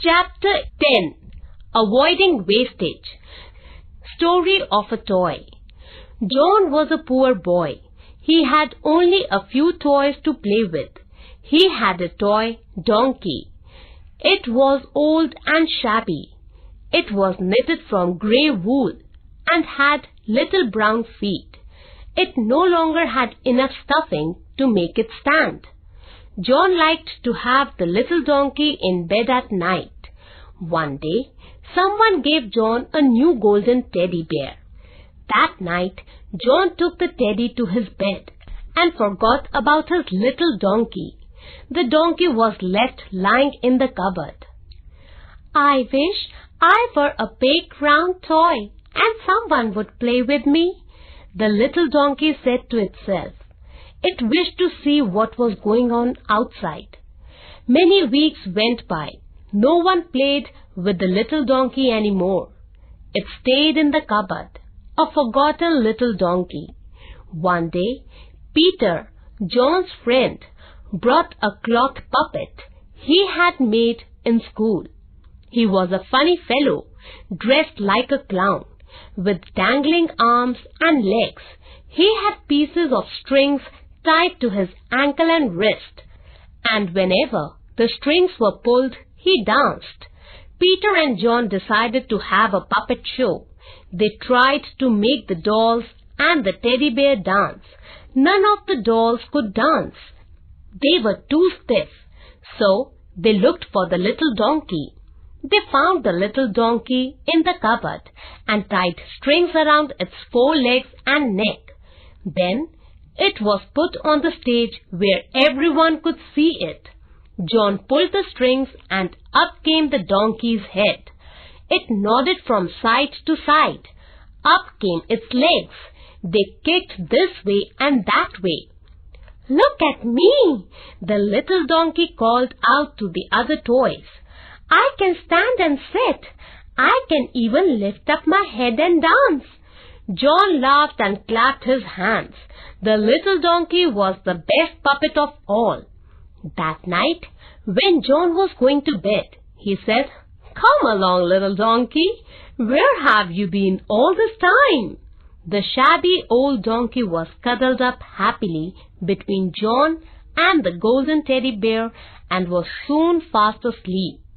Chapter 10. Avoiding Wastage. Story of a Toy. John was a poor boy. He had only a few toys to play with. He had a toy donkey. It was old and shabby. It was knitted from grey wool and had little brown feet. It no longer had enough stuffing to make it stand. John liked to have the little donkey in bed at night. One day, someone gave John a new golden teddy bear. That night, John took the teddy to his bed and forgot about his little donkey. The donkey was left lying in the cupboard. "I wish I were a big round toy and someone would play with me," the little donkey said to itself. It wished to see what was going on outside. Many weeks went by. No one played with the little donkey anymore. It stayed in the cupboard, a forgotten little donkey. One day, Peter, John's friend, brought a cloth puppet he had made in school. He was a funny fellow, dressed like a clown, with dangling arms and legs. He had pieces of strings tied to his ankle and wrist, and whenever the strings were pulled, he danced. Peter and John decided to have a puppet show. They tried to make the dolls and the teddy bear dance. None of the dolls could dance. They were too stiff, so they looked for the little donkey. They found the little donkey in the cupboard and tied strings around its 4 legs and neck. Then it was put on the stage where everyone could see it. John pulled the strings and up came the donkey's head. It nodded from side to side. Up came its legs. They kicked this way and that way. "Look at me," the little donkey called out to the other toys. "I can stand and sit. I can even lift up my head and dance." John laughed and clapped his hands. The little donkey was the best puppet of all. That night, when John was going to bed, he said, "Come along, little donkey. Where have you been all this time?" The shabby old donkey was cuddled up happily between John and the golden teddy bear and was soon fast asleep.